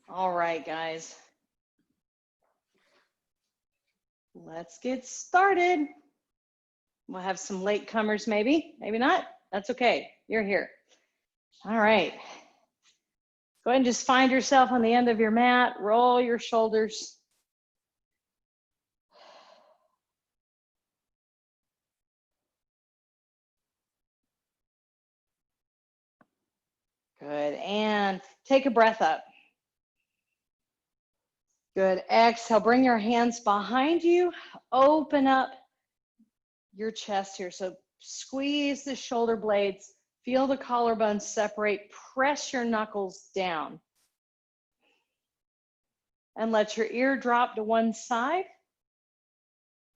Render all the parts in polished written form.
All right, guys. Let's get started. We'll have some latecomers, maybe not. That's okay. You're here. All right. Go ahead and just find yourself on the end of your mat. Roll your shoulders. Good. And take a breath up. Good. Exhale. Bring your hands behind you. Open up your chest here. So squeeze the shoulder blades. Feel the collarbones separate. Press your knuckles down. And let your ear drop to one side.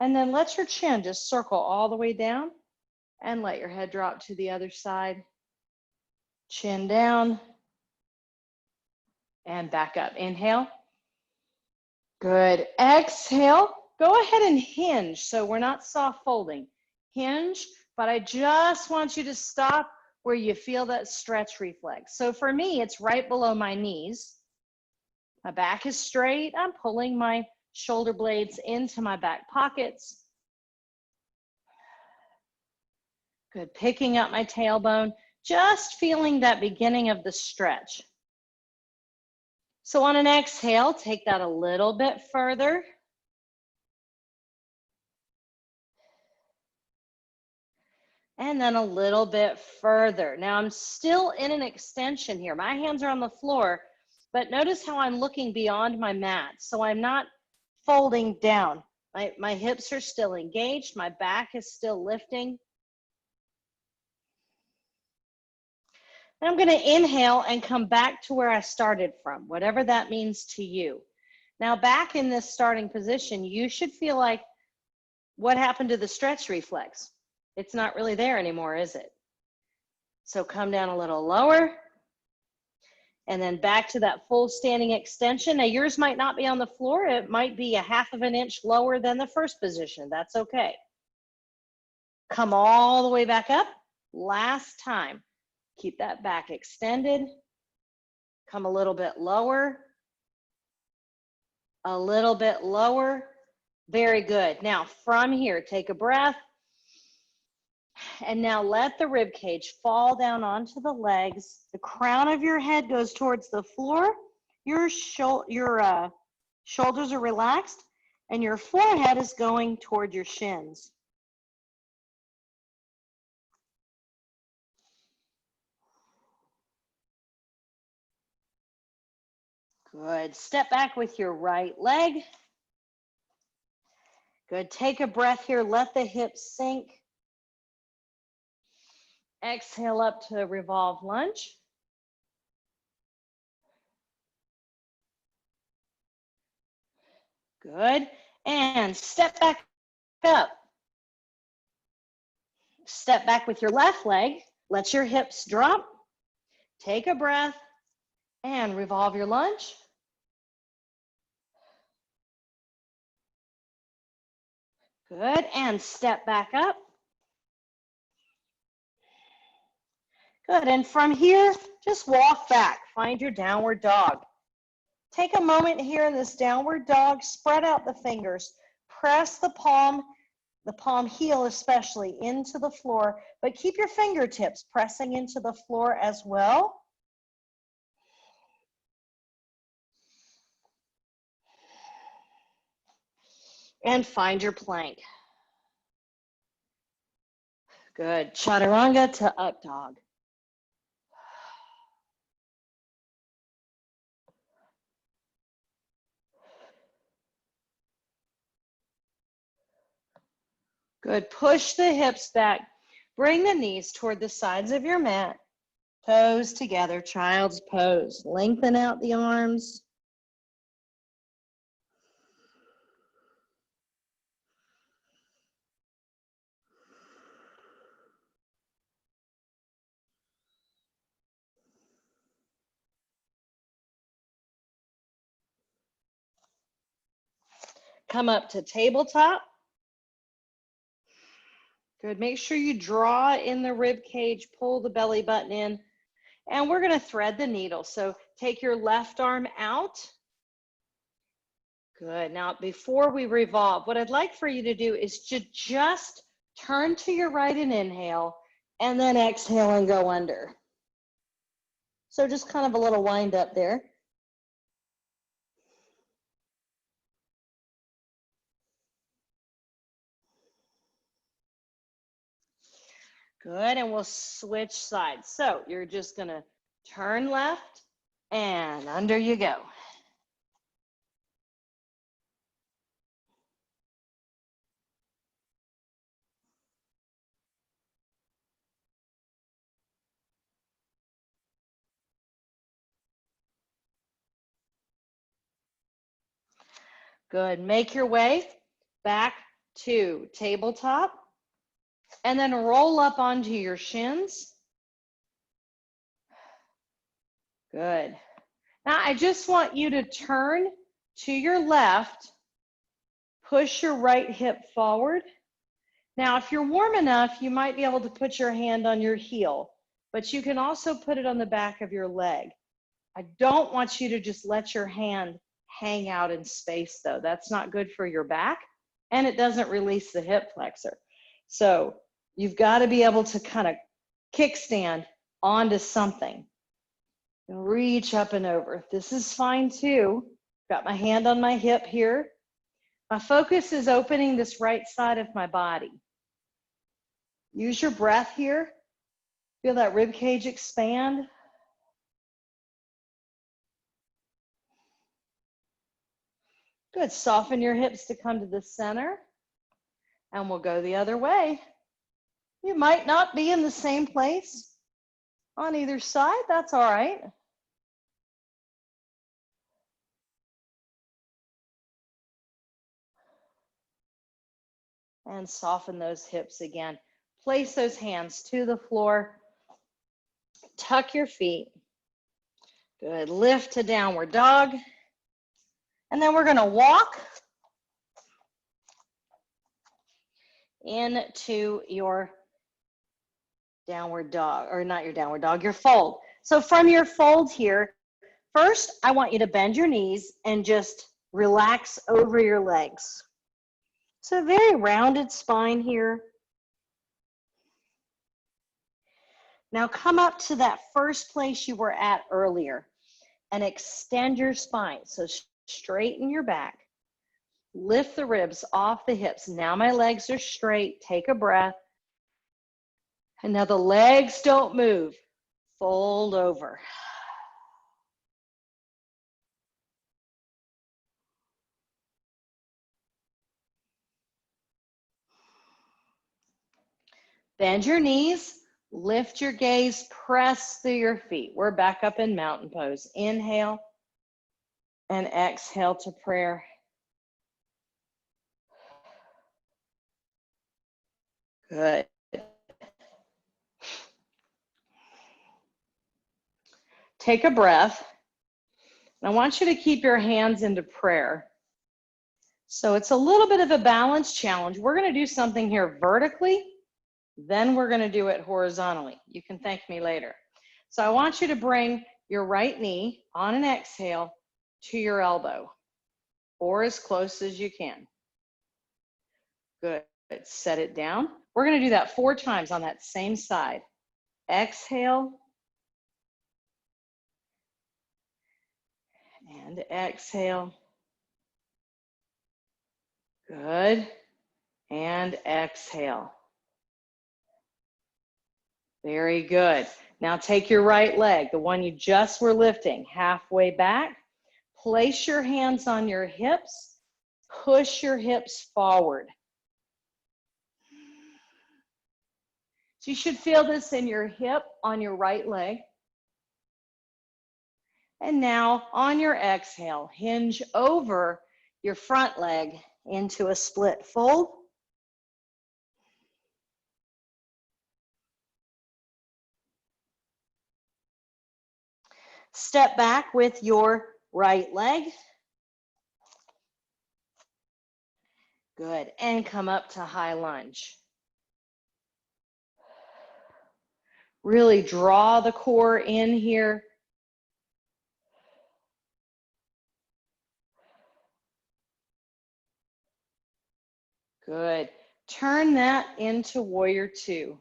And then let your chin just circle all the way down. And let your head drop to the other side. Chin down. And back up. Inhale. Good. Exhale. Go ahead and hinge. So we're not soft folding. Hinge, but I just want you to stop where you feel that stretch reflex. So for me, it's right below my knees. My back is straight. I'm pulling my shoulder blades into my back pockets. Good. Picking up my tailbone, just feeling that beginning of the stretch. So on an exhale, take that a little bit further. And then a little bit further. Now I'm still in an extension here. My hands are on the floor, but notice how I'm looking beyond my mat. So I'm not folding down. My hips are still engaged. My back is still lifting. And I'm going to inhale and come back to where I started from, whatever that means to you. Now back in this starting position, you should feel like, what happened to the stretch reflex? It's not really there anymore, is it? So come down a little lower. And then back to that full standing extension. Now yours might not be on the floor. It might be a 1/2 inch lower than the first position. That's okay. Come all the way back up. Last time. Keep that back extended. Come a little bit lower. A little bit lower. Very good. Now from here, take a breath. And now let the rib cage fall down onto the legs. The crown of your head goes towards the floor. Your shoulders are relaxed, and your forehead is going toward your shins. Good. Step back with your right leg. Good. Take a breath here. Let the hips sink. Exhale up to revolve lunge. Good. And step back up. Step back with your left leg. Let your hips drop. Take a breath and revolve your lunge. Good. And step back up. Good. And from here, just walk back. Find your downward dog. Take a moment here in this downward dog. Spread out the fingers. Press the palm heel especially, into the floor. But keep your fingertips pressing into the floor as well. And find your plank. Good. Chaturanga to up dog. Good. Push the hips back. Bring the knees toward the sides of your mat. Toes together, child's pose. Lengthen out the arms. Come up to tabletop. Good. Make sure you draw in the rib cage, pull the belly button in, and we're going to thread the needle. So take your left arm out. Good. Now, before we revolve, what I'd like for you to do is to just turn to your right and inhale, and then exhale and go under. So just kind of a little wind up there. Good, and we'll switch sides. So you're just gonna turn left, and under you go. Good, make your way back to tabletop, and then roll up onto your shins. Good. Now I just want you to turn to your left, push your right hip forward. Now, if you're warm enough, you might be able to put your hand on your heel, but you can also put it on the back of your leg. I don't want you to just let your hand hang out in space though. That's not good for your back, and it doesn't release the hip flexor. So you've got to be able to kind of kickstand onto something. Reach up and over. This is fine too. Got my hand on my hip here. My focus is opening this right side of my body. Use your breath here. Feel that rib cage expand. Good. Soften your hips to come to the center, and we'll go the other way. You might not be in the same place on either side. That's all right. And soften those hips again. Place those hands to the floor. Tuck your feet. Good. Lift to downward dog. And then we're going to walk into your downward dog, or not your downward dog, your fold. So from your fold here, first, I want you to bend your knees and just relax over your legs. So very rounded spine here. Now come up to that first place you were at earlier and extend your spine. So straighten your back. Lift the ribs off the hips. Now my legs are straight. Take a breath. And now the legs don't move. Fold over. Bend your knees, lift your gaze, press through your feet. We're back up in mountain pose. Inhale and exhale to prayer. Good. Take a breath. I want you to keep your hands into prayer. So it's a little bit of a balance challenge. We're going to do something here vertically. Then we're going to do it horizontally. You can thank me later. So I want you to bring your right knee on an exhale to your elbow, or as close as you can. Good. Set it down. We're going to do that 4 times on that same side. Exhale. And exhale. Good. And exhale. Very good. Now take your right leg, the one you just were lifting, halfway back. Place your hands on your hips. Push your hips forward. So you should feel this in your hip on your right leg. And now on your exhale, hinge over your front leg into a split fold. Step back with your right leg. Good. And come up to high lunge. Really draw the core in here. Good. Turn that into warrior two.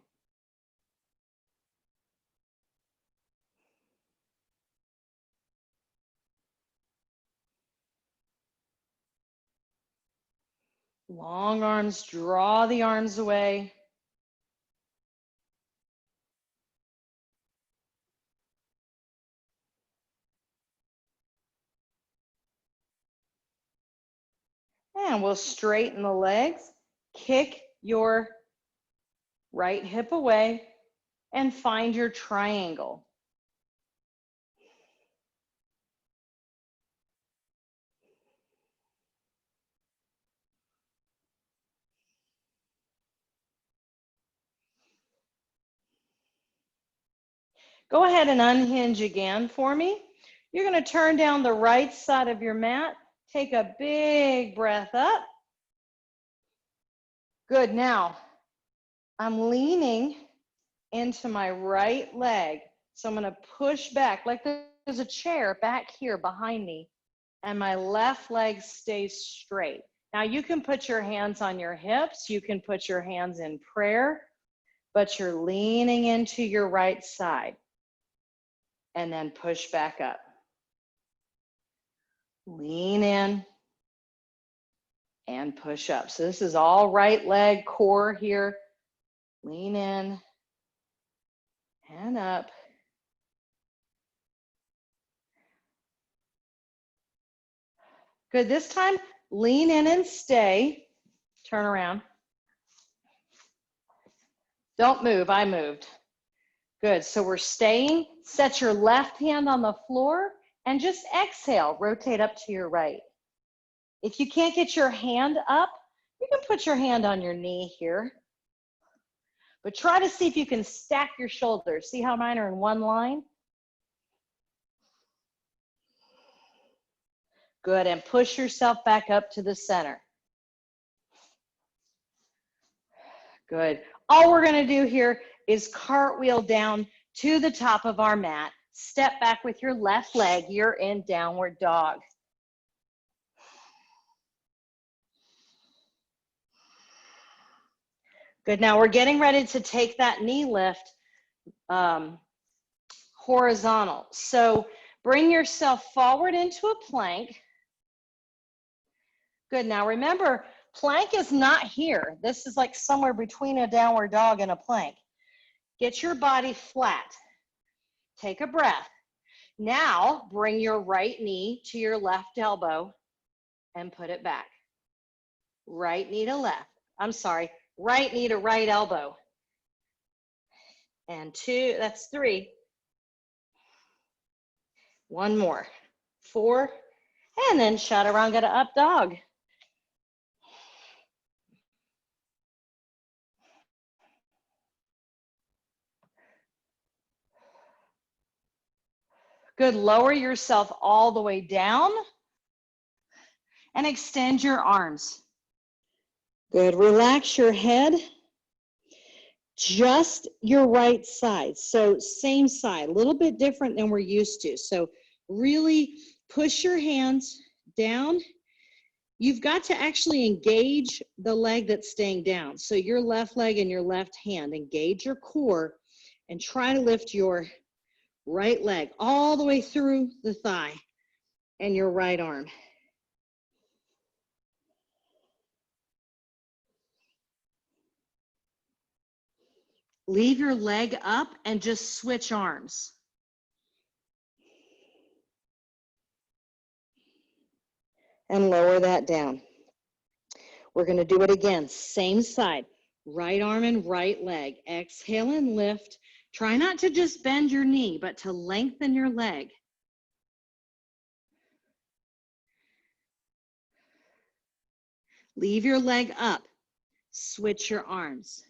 Long arms, draw the arms away. And we'll straighten the legs, kick your right hip away, and find your triangle. Go ahead and unhinge again for me. You're going to turn down the right side of your mat. Take a big breath up. Good. Now, I'm leaning into my right leg. So I'm going to push back like there's a chair back here behind me, and my left leg stays straight. Now you can put your hands on your hips. You can put your hands in prayer, but you're leaning into your right side. And then push back up. Lean in and push up. So this is all right leg core here. Lean in and up. Good. This time, lean in and stay. Turn around. Don't move. I moved. Good. So we're staying. Set your left hand on the floor and just exhale. Rotate up to your right. If you can't get your hand up, you can put your hand on your knee here. But try to see if you can stack your shoulders. See how mine are in one line? Good, and push yourself back up to the center. Good. All we're gonna do here is cartwheel down to the top of our mat. Step back with your left leg. You're in downward dog. Good, now we're getting ready to take that knee lift horizontal. So bring yourself forward into a plank. Good, now remember, plank is not here. This is like somewhere between a downward dog and a plank. Get your body flat. Take a breath. Now bring your right knee to your left elbow and put it back. Right knee to left. I'm sorry, right knee to right elbow. And two, that's three. One more. 4. And then chaturanga to up dog. Good, lower yourself all the way down and extend your arms. Good, relax your head, just your right side. So same side, a little bit different than we're used to. So really push your hands down. You've got to actually engage the leg that's staying down. So your left leg and your left hand, engage your core and try to lift your right leg all the way through the thigh and your right arm. Leave your leg up and just switch arms. And lower that down. We're going to do it again. Same side. Right arm and right leg. Exhale and lift. Try not to just bend your knee, but to lengthen your leg. Leave your leg up. Switch your arms.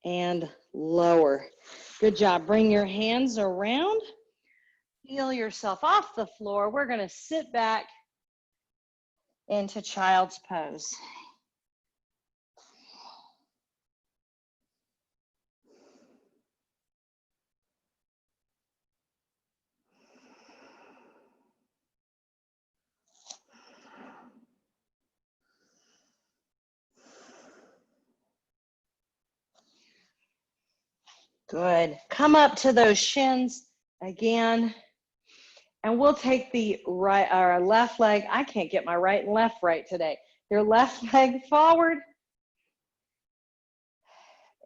And lower. Good job. Bring your hands around. Feel yourself off the floor. We're going to sit back into child's pose. Good. Come up to those shins again. And we'll take the right, our left leg. I can't get my right and left right today. Your left leg forward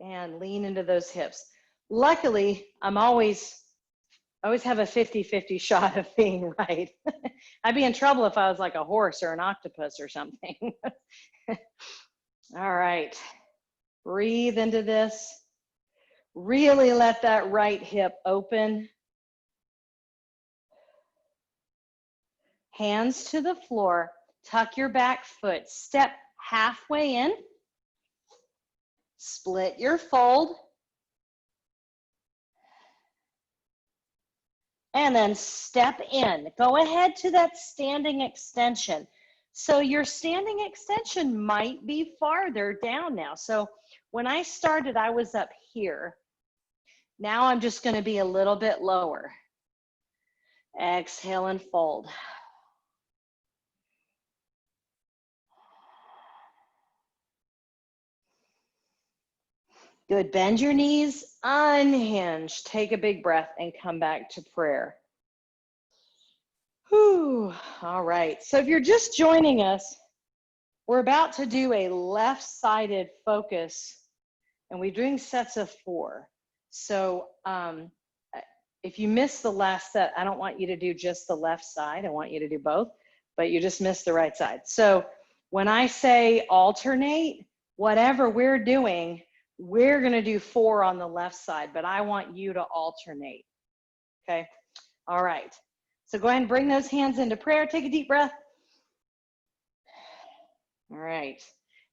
and lean into those hips. Luckily, I always have a 50-50 shot of being right. I'd be in trouble if I was like a horse or an octopus or something. All right. Breathe into this. Really let that right hip open. Hands to the floor. Tuck your back foot. Step halfway in. Split your fold. And then step in. Go ahead to that standing extension. So your standing extension might be farther down now. So when I started, I was up here. Now I'm just going to be a little bit lower. Exhale and fold. Good. Bend your knees, unhinge. Take a big breath and come back to prayer. Whew. All right. So if you're just joining us, we're about to do a left-sided focus, and we're doing sets of 4. So if you missed the last set, I don't want you to do just the left side. I want you to do both, but you just missed the right side. So when I say alternate, whatever we're doing, we're going to do 4 on the left side, but I want you to alternate. Okay. All right. So go ahead and bring those hands into prayer. Take a deep breath. All right.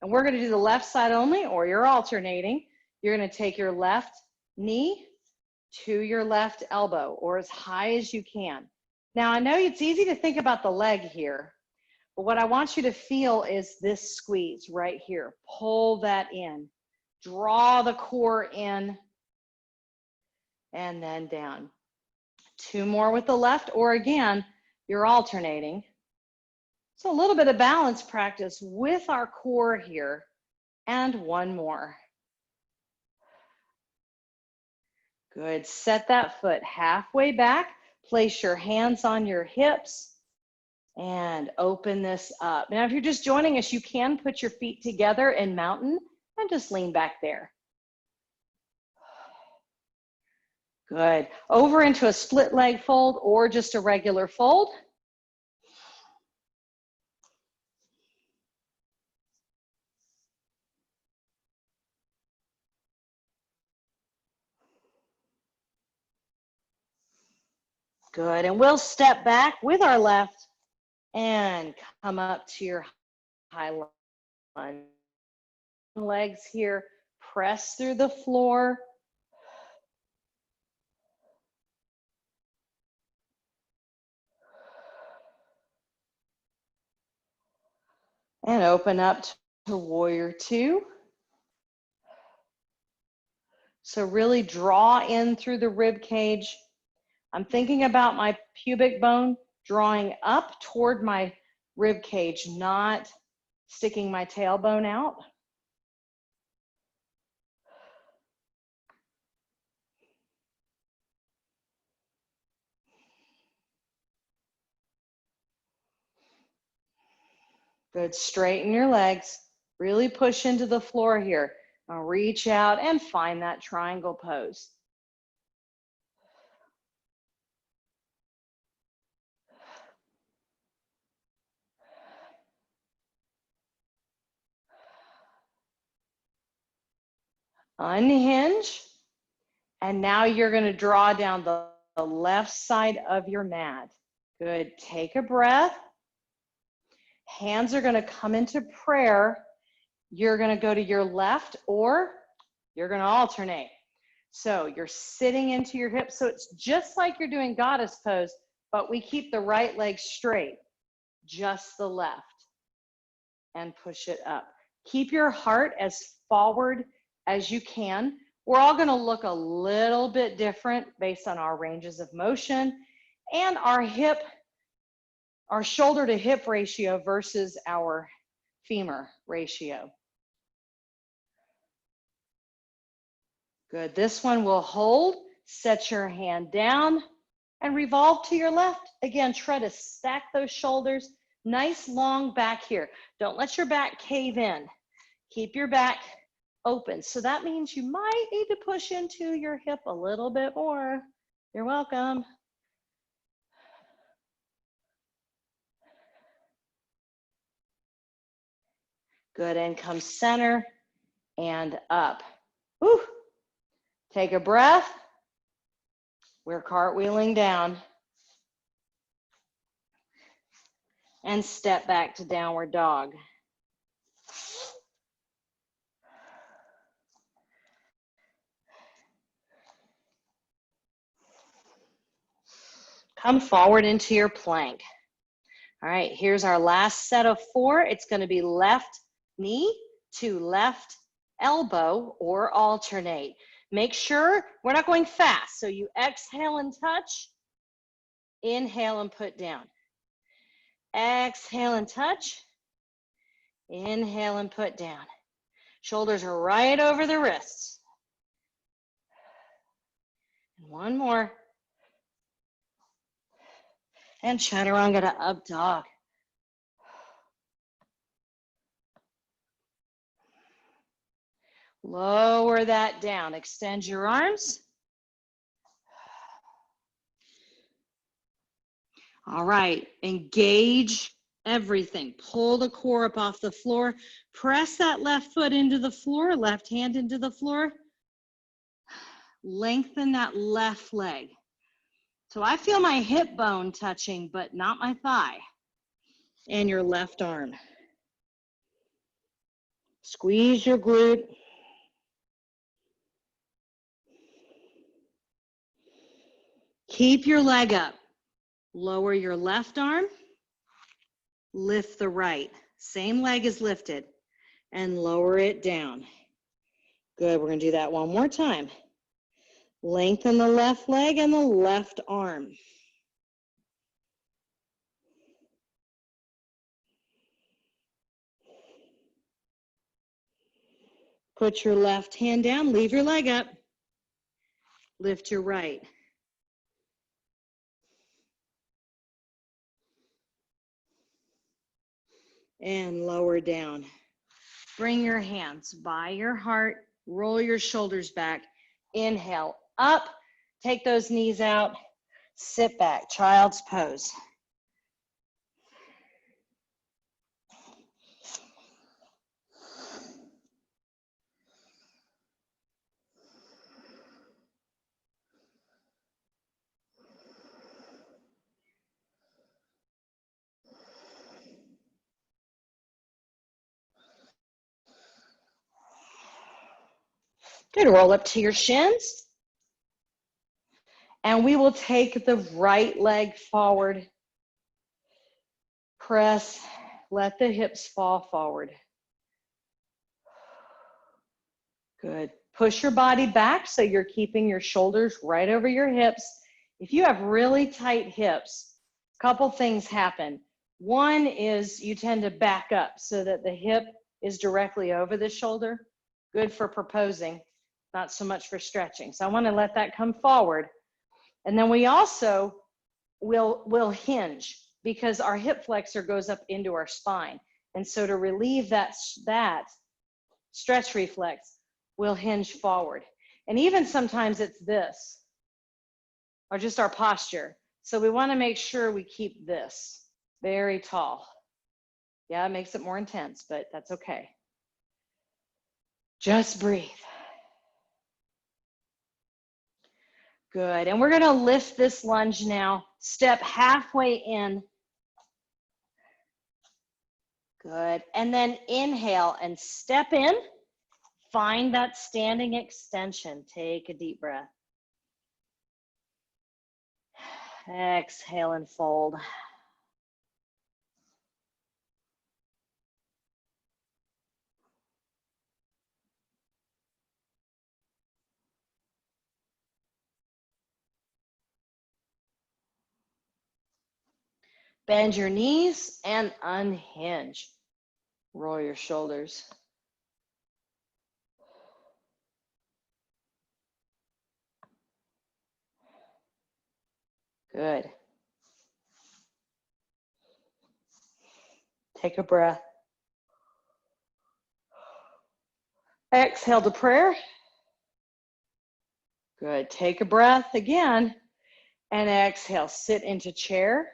And we're going to do the left side only, or you're alternating. You're going to take your left knee to your left elbow, or as high as you can. Now, I know it's easy to think about the leg here, but what I want you to feel is this squeeze right here. Pull that in. Draw the core in and then down. 2 more with the left, or again, you're alternating. So a little bit of balance practice with our core here, and 1 more. Good. Set that foot halfway back. Place your hands on your hips and open this up. Now, if you're just joining us, you can put your feet together in mountain and just lean back there. Good. Over into a split leg fold or just a regular fold. Good. And we'll step back with our left and come up to your high lunge. Legs here. Press through the floor. And open up to warrior 2. So really draw in through the rib cage. I'm thinking about my pubic bone drawing up toward my rib cage, not sticking my tailbone out. Good. Straighten your legs. Really push into the floor here. Now reach out and find that triangle pose. Unhinge. And now you're going to draw down the left side of your mat. Good. Take a breath. Hands are going to come into prayer. You're going to go to your left, or you're going to alternate. So you're sitting into your hips. So it's just like you're doing goddess pose, but we keep the right leg straight, just the left, and push it up. Keep your heart as forward as you can. We're all going to look a little bit different based on our ranges of motion and our shoulder to hip ratio versus our femur ratio. Good. This one will hold. Set your hand down and revolve to your left. Again, try to stack those shoulders. Nice long back here. Don't let your back cave in. Keep your back open. So that means you might need to push into your hip a little bit more. You're welcome. Good, and come center and up. Whew. Take a breath. We're cartwheeling down. And step back to downward dog. Come forward into your plank. All right, here's our last set of 4. It's going to be left knee to left elbow or alternate. Make sure we're not going fast. So you exhale and touch, inhale and put down. Exhale and touch, inhale and put down. Shoulders are right over the wrists. And one more. And chaturanga to up dog. Lower that down. Extend your arms. All right, engage everything. Pull the core up off the floor. Press that left foot into the floor, left hand into the floor. Lengthen that left leg. So I feel my hip bone touching, but not my thigh. And your left arm. Squeeze your glute. Keep your leg up. Lower your left arm. Lift the right. Same leg is lifted. And lower it down. Good, we're going to do that one more time. Lengthen the left leg and the left arm. Put your left hand down, leave your leg up. Lift your right. And lower down. Bring your hands by your heart, roll your shoulders back. Inhale, up, take those knees out, sit back, child's pose. Good, roll up to your shins. And we will take the right leg forward. Press, let the hips fall forward. Good. Push your body back so you're keeping your shoulders right over your hips. If you have really tight hips, a couple things happen. One is you tend to back up so that the hip is directly over the shoulder. Good for proposing, not so much for stretching. So I want to let that come forward. And then we also will hinge because our hip flexor goes up into our spine. And so to relieve that stretch reflex, we'll hinge forward. And even sometimes it's this, or just our posture. So we want to make sure we keep this very tall. Yeah, it makes it more intense, but that's okay. Just breathe. Good, and we're gonna lift this lunge now. Step halfway in. Good, and then inhale and step in. Find that standing extension. Take a deep breath. Exhale and fold. Bend your knees and unhinge. Roll your shoulders. Good. Take a breath. Exhale to prayer. Good. Take a breath again and exhale. Sit into chair.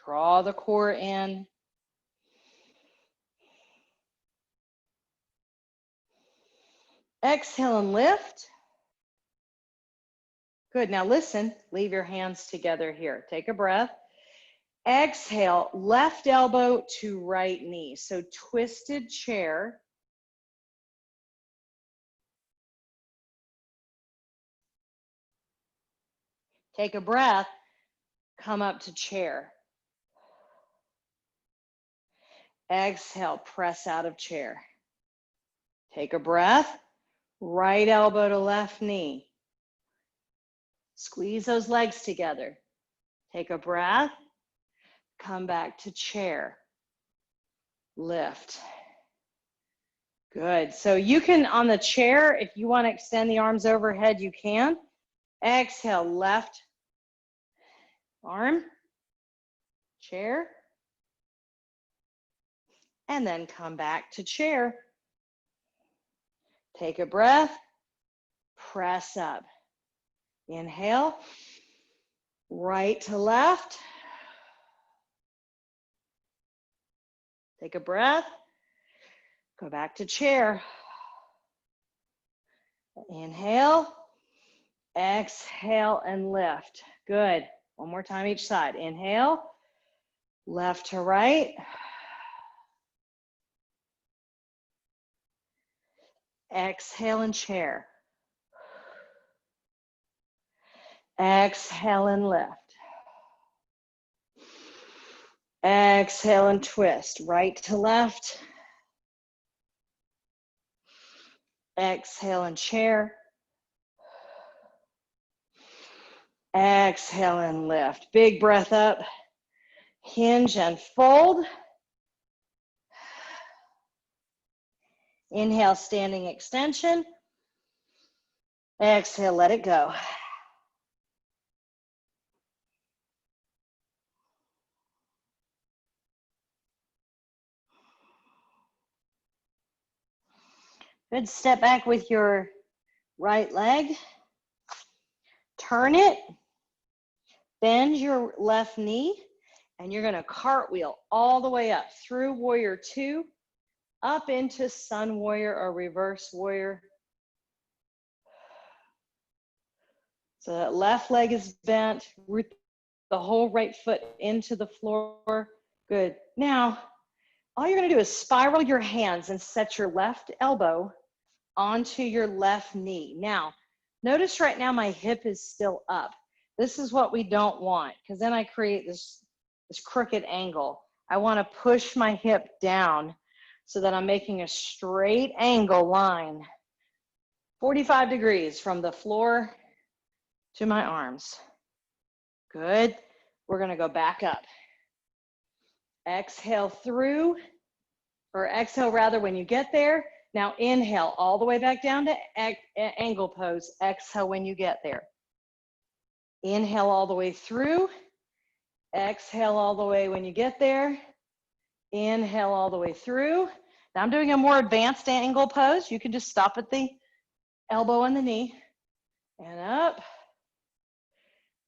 Draw the core in. Exhale and lift. Good. Now listen, leave your hands together here. Take a breath. Exhale, left elbow to right knee. So twisted chair. Take a breath. Come up to chair. Exhale, press out of chair. Take a breath. Right elbow to left knee. Squeeze those legs together. Take a breath. Come back to chair. Lift. Good. So you can, on the chair, if you want to extend the arms overhead, you can. Exhale, left arm, chair, and then come back to chair. Take a breath, press up. Inhale, right to left. Take a breath, go back to chair. Inhale, exhale, and lift. Good. One more time each side. Inhale, left to right. Exhale and chair. Exhale and lift. Exhale and twist. Right to left. Exhale and chair. Exhale and lift. Big breath up. Hinge and fold. Inhale, standing extension. Exhale, let it go. Good. Step back with your right leg. Turn it. Bend your left knee. And you're going to cartwheel all the way up through warrior two, up into sun warrior or reverse warrior. So that left leg is bent, root the whole right foot into the floor. Good. Now, all you're going to do is spiral your hands and set your left elbow onto your left knee. Now, notice right now my hip is still up. This is what we don't want, because then I create this crooked angle. I want to push my hip down so that I'm making a straight angle line, 45 degrees from the floor to my arms. Good. We're going to go back up. Exhale through, or exhale rather when you get there. Now inhale all the way back down to angle pose. Exhale when you get there. Inhale all the way through. Exhale all the way when you get there. Inhale all the way through. Now I'm doing a more advanced angle pose. You can just stop at the elbow and the knee. And up.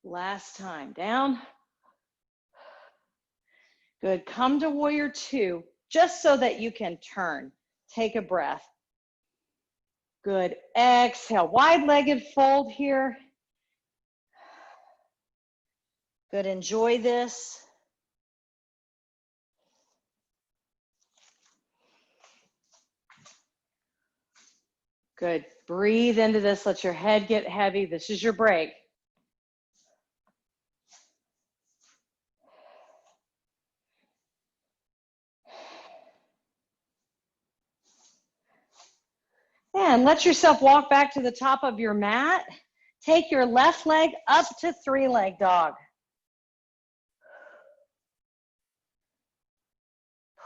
Last time. Down. Good. Come to warrior two, just so that you can turn. Take a breath. Good. Exhale. Wide-legged fold here. Good. Enjoy this. Good. Breathe into this. Let your head get heavy. This is your break. And let yourself walk back to the top of your mat. Take your left leg up to three-leg dog.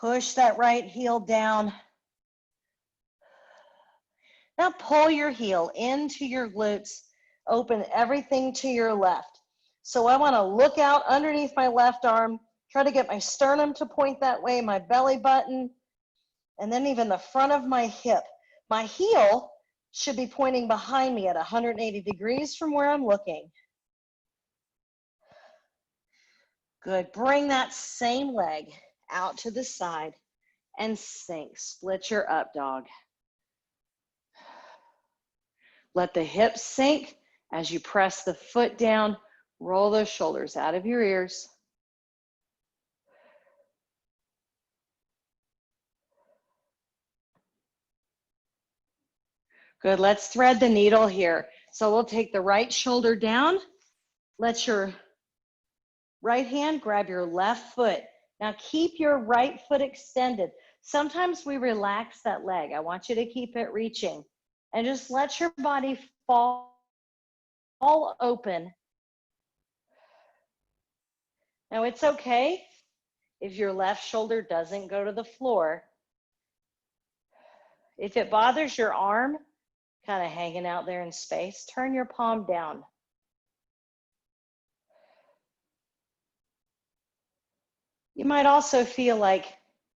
Push that right heel down. Now pull your heel into your glutes, open everything to your left. So I want to look out underneath my left arm, try to get my sternum to point that way, my belly button, and then even the front of my hip. My heel should be pointing behind me at 180 degrees from where I'm looking. Good. Bring that same leg out to the side and sink. Split your up dog. Let the hips sink as you press the foot down. Roll those shoulders out of your ears. Good. Let's thread the needle here. So we'll take the right shoulder down. Let your right hand grab your left foot. Now keep your right foot extended. Sometimes we relax that leg. I want you to keep it reaching. And just let your body fall open. Now it's okay if your left shoulder doesn't go to the floor. If it bothers your arm, kind of hanging out there in space, turn your palm down. You might also feel like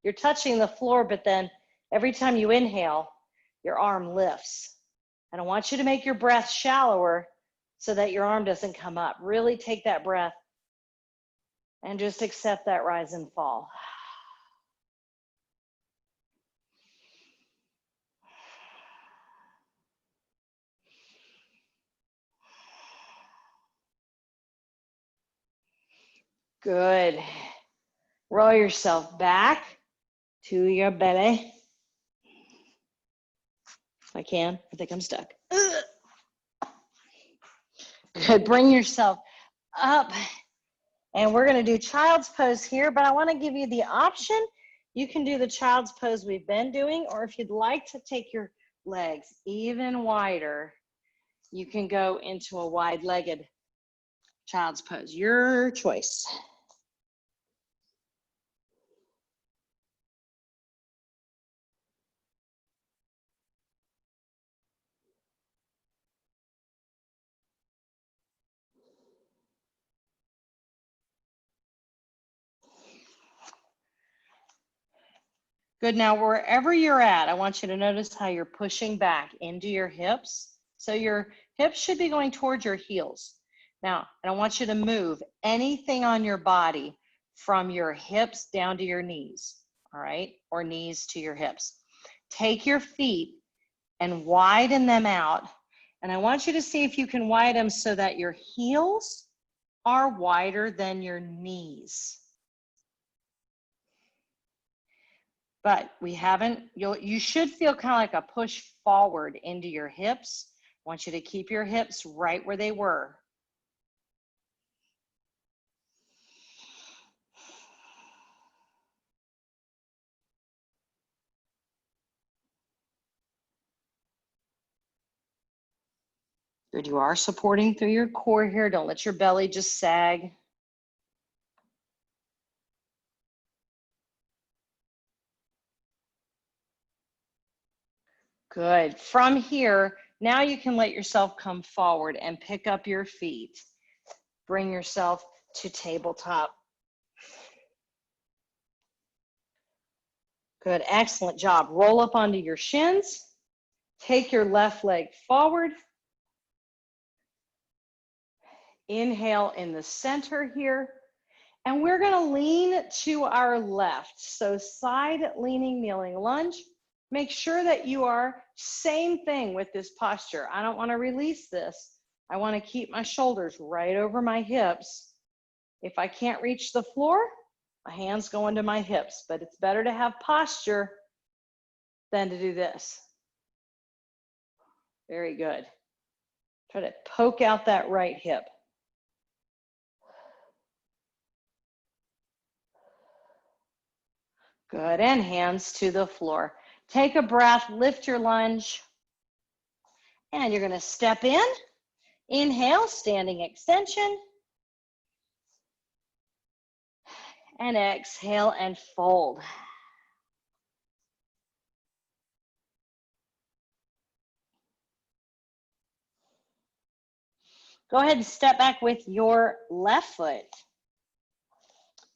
you're touching the floor, but then every time you inhale, your arm lifts. And I want you to make your breath shallower so that your arm doesn't come up. Really take that breath and just accept that rise and fall. Good. Roll yourself back to your belly. If I can, I think I'm stuck. Good. Bring yourself up. And we're going to do child's pose here, but I want to give you the option. You can do the child's pose we've been doing, or if you'd like to take your legs even wider, you can go into a wide-legged child's pose. Your choice. Good. Now, wherever you're at, I want you to notice how you're pushing back into your hips. So your hips should be going towards your heels. Now, I don't want you to move anything on your body from your hips down to your knees, all right? Or knees to your hips. Take your feet and widen them out. And I want you to see if you can widen them so that your heels are wider than your knees. But we haven't, you should feel kind of like a push forward into your hips. I want you to keep your hips right where they were. Good, you are supporting through your core here. Don't let your belly just sag. Good. From here, now you can let yourself come forward and pick up your feet. Bring yourself to tabletop. Good, excellent job. Roll up onto your shins. Take your left leg forward. Inhale in the center here. And we're gonna lean to our left. So side leaning, kneeling lunge. Make sure that you are same thing with this posture. I don't wanna release this. I wanna keep my shoulders right over my hips. If I can't reach the floor, my hands go into my hips, but it's better to have posture than to do this. Very good. Try to poke out that right hip. Good, and hands to the floor. Take a breath, lift your lunge, and you're gonna step in. Inhale, standing extension. And exhale and fold. Go ahead and step back with your left foot.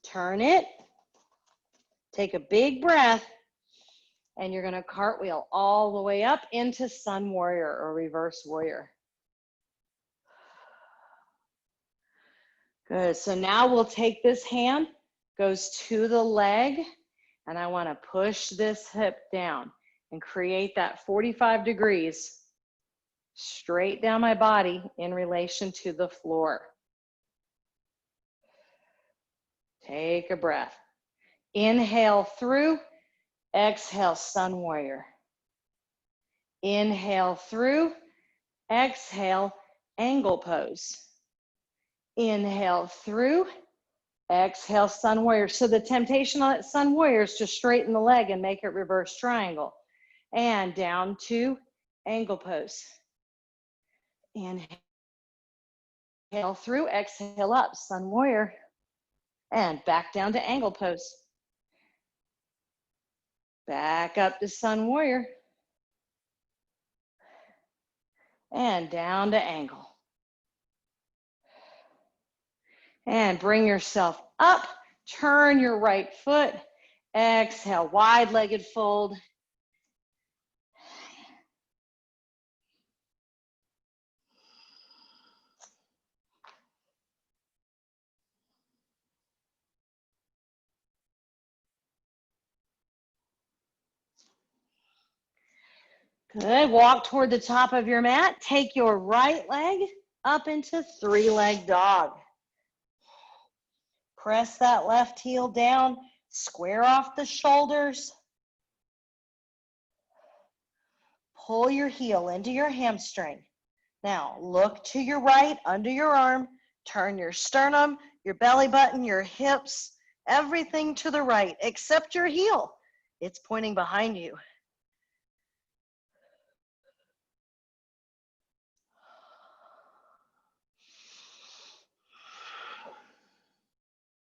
Turn it. Take a big breath. And you're going to cartwheel all the way up into Sun Warrior or Reverse Warrior. Good. So now we'll take this hand, goes to the leg, and I want to push this hip down and create that 45 degrees straight down my body in relation to the floor. Take a breath. Inhale through, exhale, Sun Warrior. Inhale through, exhale, angle pose. Inhale through, exhale, Sun Warrior. So the temptation on Sun Warrior is to straighten the leg and make it reverse triangle. And down to angle pose. Inhale through, exhale up, Sun Warrior. And back down to angle pose. Back up to Sun Warrior. And down to angle. And bring yourself up. Turn your right foot. Exhale, wide-legged fold. Good. Walk toward the top of your mat. Take your right leg up into three-leg dog. Press that left heel down. Square off the shoulders. Pull your heel into your hamstring. Now, look to your right, under your arm. Turn your sternum, your belly button, your hips, everything to the right, except your heel. It's pointing behind you.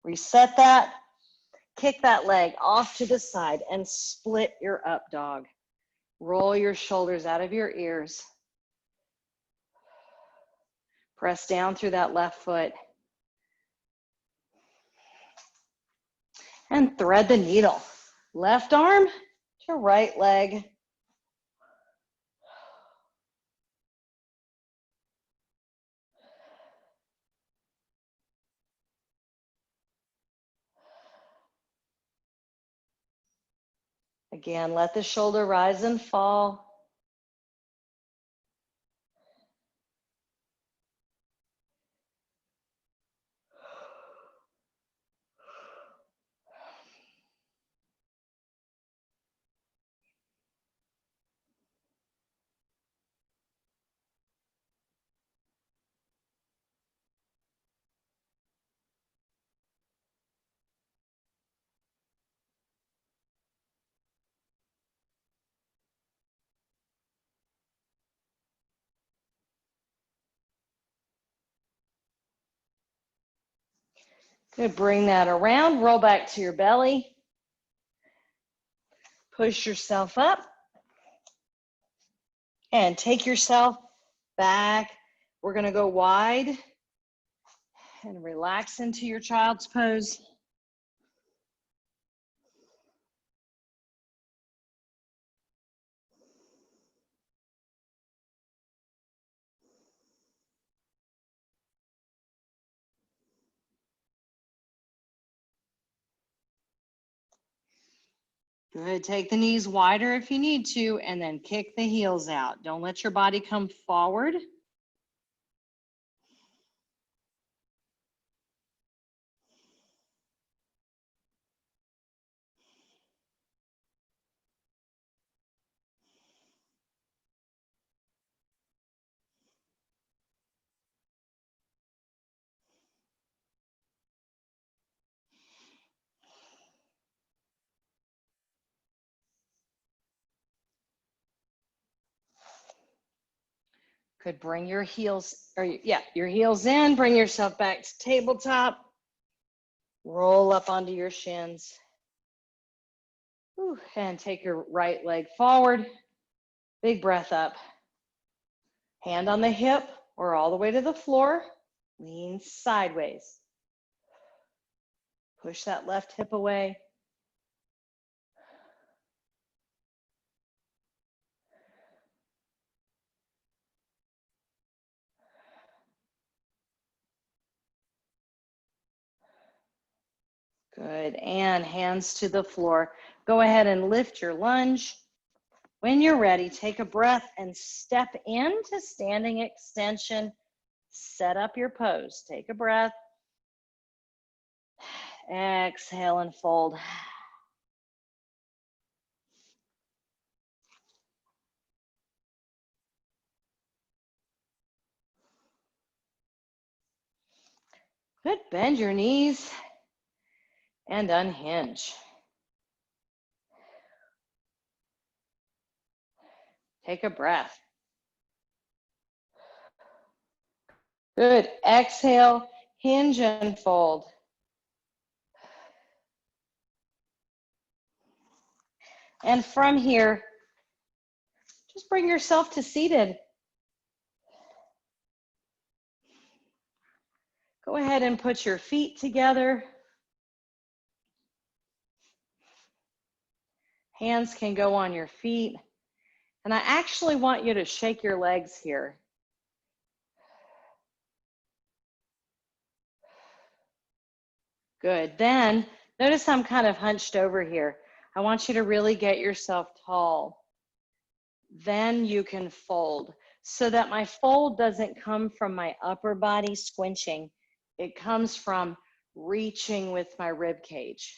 Reset that. Kick that leg off to the side and split your up dog. Roll your shoulders out of your ears. Press down through that left foot. And thread the needle. Left arm to right leg. Again, let the shoulder rise and fall. Good, bring that around, roll back to your belly. Push yourself up and take yourself back. We're gonna go wide and relax into your child's pose. Good, take the knees wider if you need to, and then kick the heels out. Don't let your body come forward. Could bring your heels, your heels in, bring yourself back to tabletop. Roll up onto your shins. And take your right leg forward. Big breath up. Hand on the hip or all the way to the floor. Lean sideways. Push that left hip away. Good, and hands to the floor. Go ahead and lift your lunge. When you're ready, take a breath and step into standing extension. Set up your pose. Take a breath. Exhale and fold. Good, bend your knees and unhinge. Take a breath. Good, exhale, hinge and fold. And from here, just bring yourself to seated. Go ahead and put your feet together. Hands can go on your feet. And I actually want you to shake your legs here. Good. Then notice I'm kind of hunched over here. I want you to really get yourself tall. Then you can fold so that my fold doesn't come from my upper body squinching. It comes from reaching with my rib cage.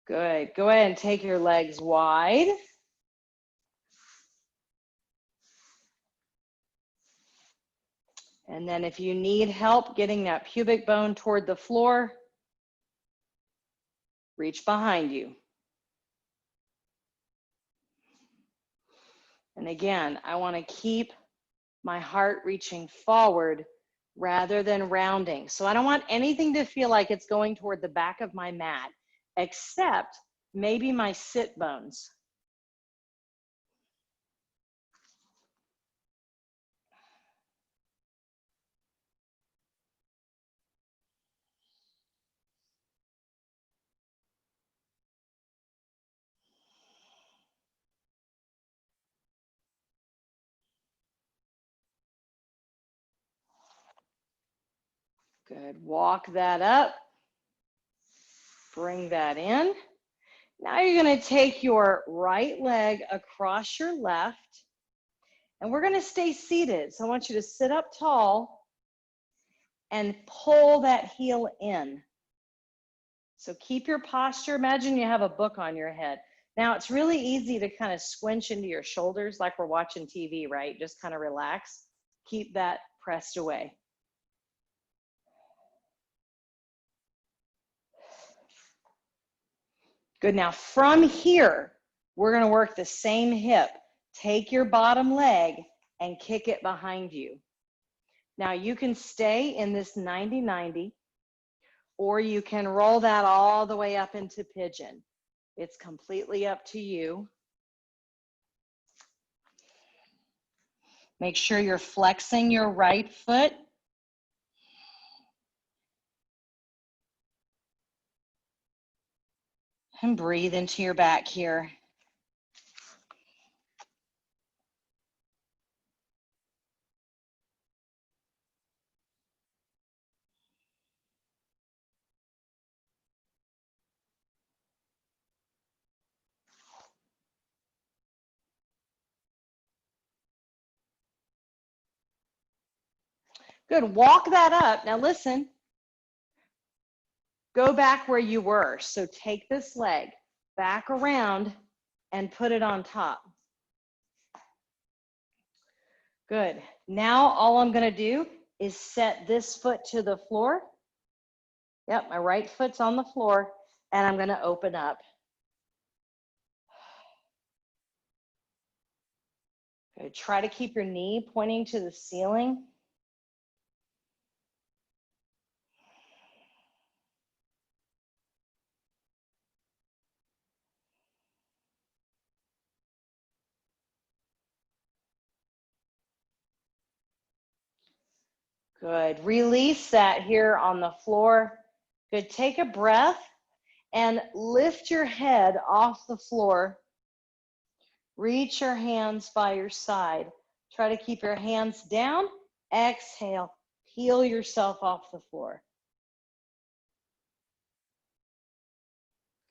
Good. Go ahead and take your legs wide. And then if you need help getting that pubic bone toward the floor, reach behind you. And again, I want to keep my heart reaching forward rather than rounding. So I don't want anything to feel like it's going toward the back of my mat, except maybe my sit bones. Good, walk that up, bring that in. Now you're gonna take your right leg across your left, and we're gonna stay seated. So I want you to sit up tall and pull that heel in. So keep your posture. Imagine you have a book on your head. Now it's really easy to kind of squinch into your shoulders like we're watching TV, right? Just kind of relax. Keep that pressed away. Good, now from here, we're gonna work the same hip. Take your bottom leg and kick it behind you. Now you can stay in this 90-90, or you can roll that all the way up into pigeon. It's completely up to you. Make sure you're flexing your right foot. And breathe into your back here. Good, walk that up. Now listen, go back where you were. So take this leg back around and put it on top. Good, now all I'm gonna do is set this foot to the floor. Yep, my right foot's on the floor, and I'm gonna open up. Good. Try to keep your knee pointing to the ceiling. Good. Release that here on the floor. Good. Take a breath and lift your head off the floor. Reach your hands by your side. Try to keep your hands down. Exhale. Peel yourself off the floor.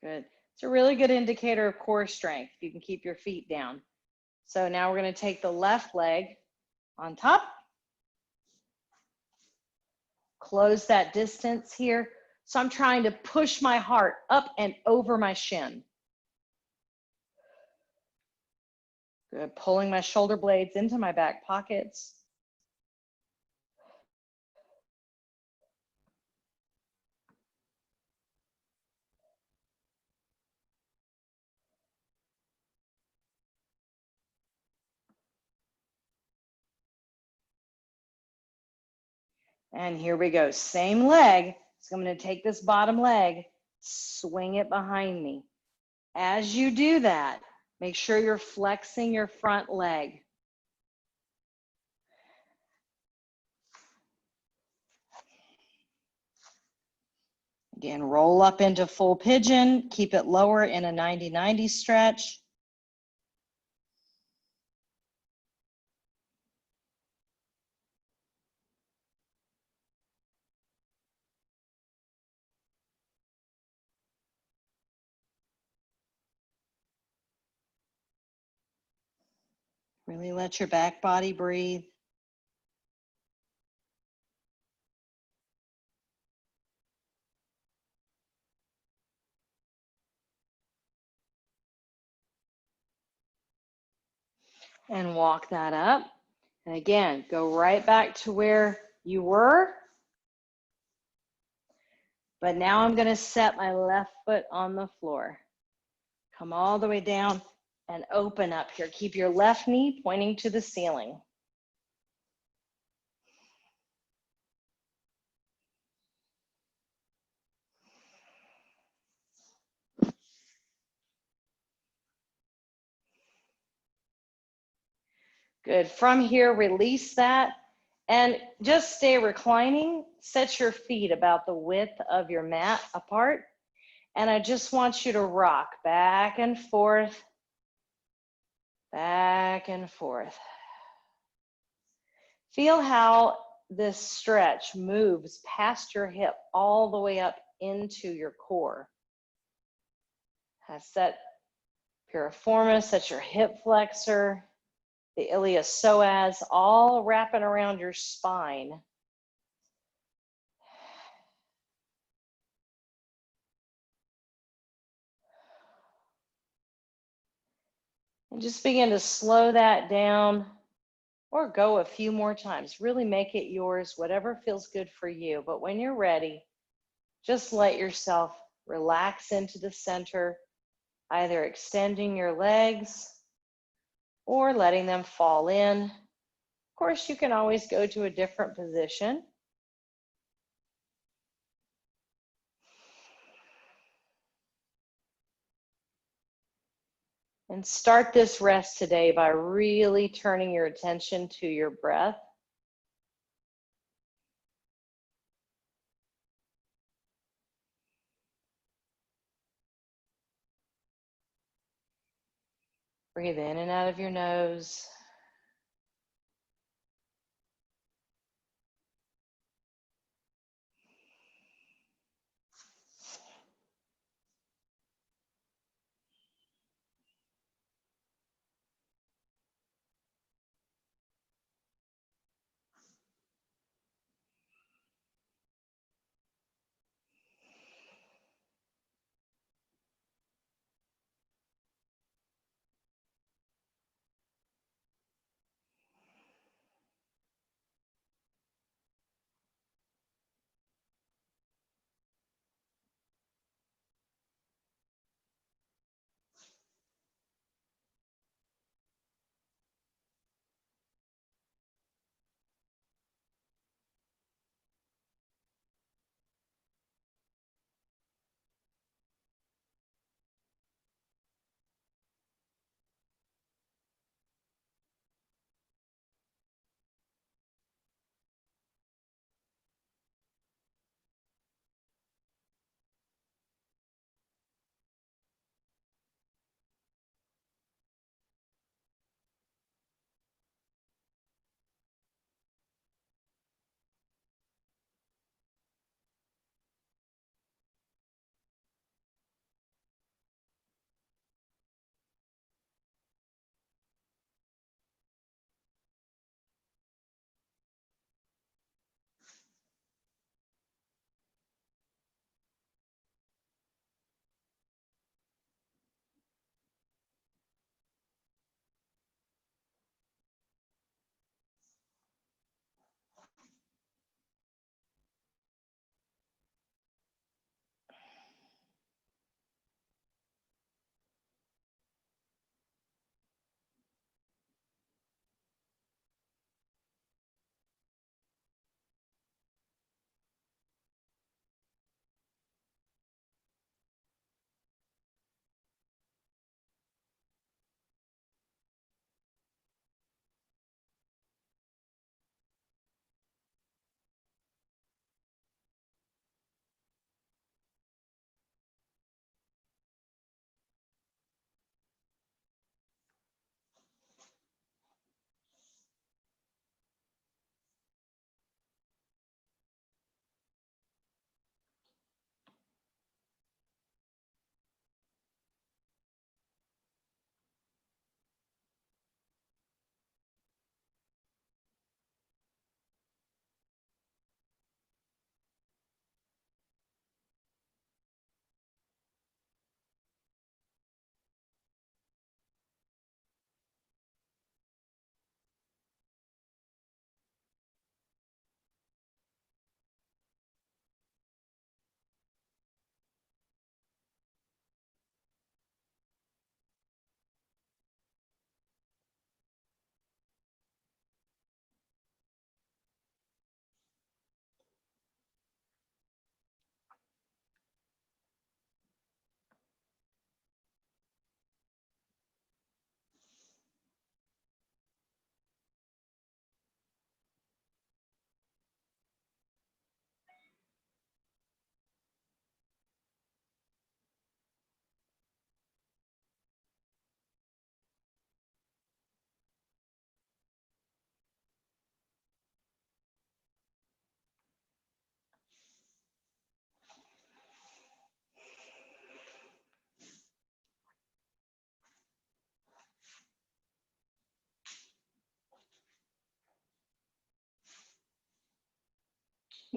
Good. It's a really good indicator of core strength. You can keep your feet down. So now we're going to take the left leg on top. Close that distance here. So I'm trying to push my heart up and over my shin. Good. Pulling my shoulder blades into my back pockets. And here we go. Same leg. So I'm going to take this bottom leg, swing it behind me. As you do that, make sure you're flexing your front leg. Again, roll up into full pigeon. Keep it lower in a 90-90 stretch. Really let your back body breathe. And walk that up. And again, go right back to where you were. But now I'm going to set my left foot on the floor. Come all the way down and open up here. Keep your left knee pointing to the ceiling. Good. From here, release that and just stay reclining. Set your feet about the width of your mat apart. And I just want you to rock back and forth, back and forth. Feel how this stretch moves past your hip all the way up into your core. That's that piriformis, that's your hip flexor, the iliopsoas, all wrapping around your spine. And just begin to slow that down or go a few more times. Really make it yours, whatever feels good for you. But when you're ready, just let yourself relax into the center, either extending your legs or letting them fall in. Of course, you can always go to a different position. And start this rest today by really turning your attention to your breath. Breathe in and out of your nose.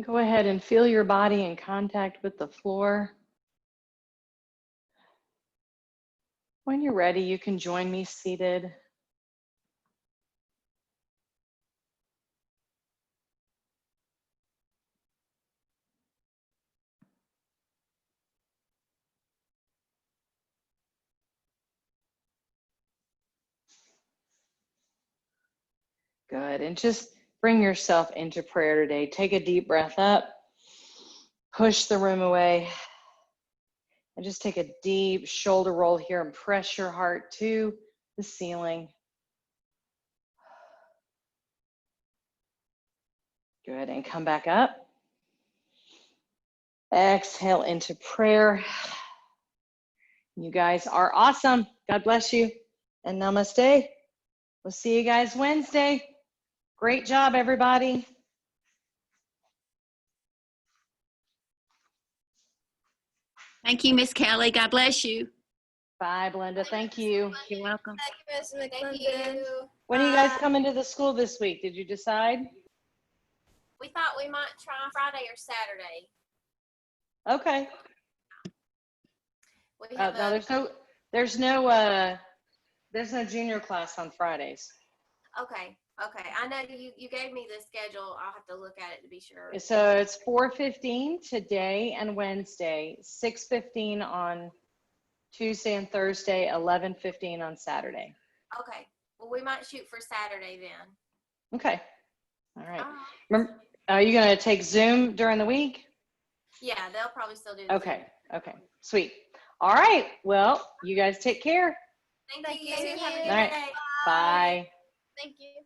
Go ahead and feel your body in contact with the floor. When you're ready, you can join me seated. Good, and just bring yourself into prayer today. Take a deep breath up, push the room away, and just take a deep shoulder roll here and press your heart to the ceiling. Good, and come back up. Exhale into prayer. You guys are awesome. God bless you, and namaste. We'll see you guys Wednesday. Great job, everybody. Thank you, Miss Kelly. God bless you. Bye, Belinda. Thank you. You're welcome. Thank you. When are you guys coming to the school this week? Did you decide? We thought we might try Friday or Saturday. Okay. We have No, there's no junior class on Fridays. Okay. I know you gave me the schedule. I'll have to look at it to be sure. So it's 4:15 today and Wednesday, 6:15 on Tuesday and Thursday, 11:15 on Saturday. Okay. Well, we might shoot for Saturday then. Okay. All right. Remember, are you going to take Zoom during the week? Yeah, they'll probably still do the Okay. Okay. Sweet. All right. Well, you guys take care. Thank you. Have a good All right. day. Bye. Thank you.